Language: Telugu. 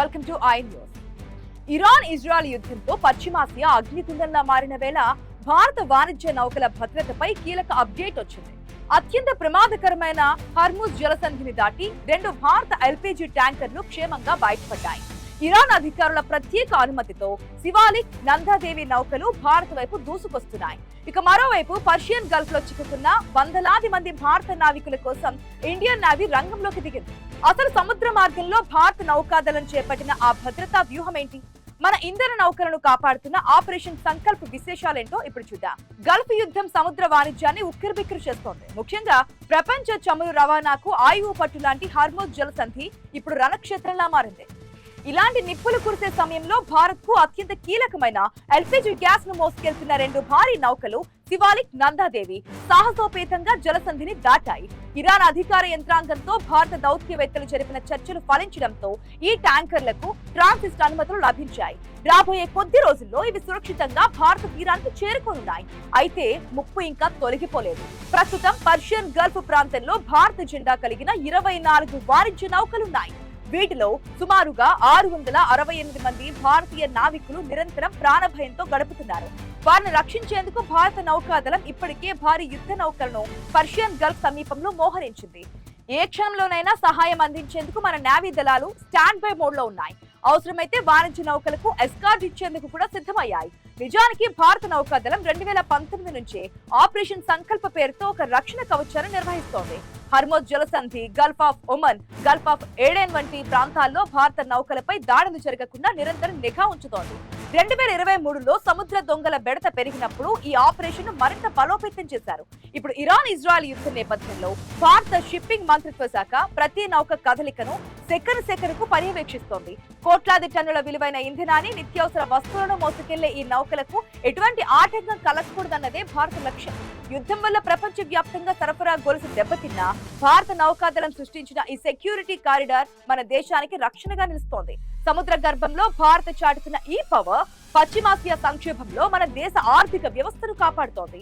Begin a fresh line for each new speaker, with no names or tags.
Welcome to I news. Iran Israel యుద్ధంతో పశ్చిమాసియా అగ్నిగుండంలా మారిన వేళ భారత వాణిజ్య నౌకల భద్రతపై కీలక అప్డేట్ వచ్చింది. అత్యంత ప్రమాదకరమైన హర్ముజ్ జలసంధిని దాటి 2 భారత ఎల్పీజీ ట్యాంకర్లు క్షేమంగా బయటపడ్డాయి. ఇరాన్ అధికారుల ప్రత్యేక అనుమతితో శివాలిక్, నందాదేవి నౌకలు భారత్ వైపు దూసుకొస్తున్నాయి. ఇక మరోవైపు పర్షియన్ గల్ఫ్ లో చిక్కుకున్న వందలాది మంది భారత నావికుల కోసం ఇండియన్ నేవీ రంగంలోకి దిగింది. అసలు సముద్ర మార్గంలో భారత నౌకాదళం చేపట్టిన ఆ భద్రతా వ్యూహం ఏంటి? మన ఇంధన నౌకలను కాపాడుతున్న ఆపరేషన్ సంకల్ప్ విశేషాలేంటో ఇప్పుడు చూద్దాం. గల్ఫ్ యుద్ధం సముద్ర వాణిజ్యాన్ని ఉక్కిరిబిక్కిరి చేస్తోంది. ముఖ్యంగా ప్రపంచ చమురు రవాణాకు ఆయువు పట్టు లాంటి హర్ముజ్ జలసంధి ఇప్పుడు రణక్షేత్రంలా మారింది. ఇలాంటి నిప్పులు కురిసే సమయంలో భారత్ కు అత్యంత కీలకమైన ఎల్పీజీ గ్యాస్ ను మోసుకెళ్తున్న 2 భారీ నౌకలు శివాలిక్, నందాదేవి సాహసోపేతంగా జలసంధిని దాటాయి. ఇరాన్ అధికార యంత్రాంగంతో భారత దౌత్యవేత్తలు జరిపిన చర్చలు ఫలించడంతో ఈ ట్యాంకర్లకు ట్రాన్సిట్ అనుమతులు లభించాయి. రాబోయే కొద్ది రోజుల్లో ఇవి సురక్షితంగా భారత తీరానికి చేరుకోనున్నాయి. అయితే ముప్పు ఇంకా తొలగిపోలేదు. ప్రస్తుతం పర్షియన్ గల్ఫ్ ప్రాంతంలో భారత జెండా కలిగిన 24 వాణిజ్య నౌకలున్నాయి. వీటిలో సుమారుగా 668 మంది భారతీయ నావికులు నిరంతరం ప్రాణభయంతో గడుపుతున్నారు. వారిని రక్షించేందుకు భారత నౌకాదళం ఇప్పటికే భారీ యుద్ధ నౌకలను పర్షియన్ గల్ఫ్ సమీపంలో మోహరించింది. ఏ క్షణంలోనైనా సహాయం అందించేందుకు మన నేవీ దళాలు స్టాండ్ బై మోడ్ లో ఉన్నాయి. అవసరమైతే వాణిజ్య నౌకలకు ఎస్కార్ట్ ఇచ్చేందుకు కూడా సిద్ధమయ్యాయి. నిజానికి భారత నౌకాదళం 2019 నుంచే ఆపరేషన్ సంకల్ప పేరుతో ఒక రక్షణ కవచాన్ని నిర్వహిస్తోంది. హర్ముజ్ జలసంధి, gulf of Oman, gulf of Aden వంటి ప్రాంతాల్లో భారత నౌకలపై దాడులు జరగకుండా నిరంతరం నిఘా ఉంచుతోంది. 2023లో సముద్ర దొంగల బెడత పెరిగినప్పుడు ఈ ఆపరేషన్ మరింత బలోపేతం చేశారు. ఇప్పుడు ఇరాన్-ఇజ్రాయెల్ యుద్ధ నేపథ్యంలో భారత షిప్పింగ్ మంత్రిత్వ శాఖ ప్రతి నౌక కదలికను సెకనుకు పర్యవేక్షిస్తోంది. కోట్లాది టన్నుల విలువైన ఇంధనాన్ని, నిత్యావసర వస్తువులను మోసుకెళ్లే ఈ నౌకలకు ఎటువంటి ఆటంకం కలగకూడదన్నదే భారత లక్ష్యం. యుద్ధం వల్ల ప్రపంచ వ్యాప్తంగా సరఫరా గొలుసు దెబ్బతిన్నా భారత నౌకాదళం సృష్టించిన ఈ సెక్యూరిటీ కారిడార్ మన దేశానికి రక్షణగా నిలుస్తోంది. సముద్ర గర్భంలో భారత చాటుతున్న ఈ పవర్ పశ్చిమాసియా సంక్షోభంలో మన దేశ ఆర్థిక వ్యవస్థను కాపాడుతోంది.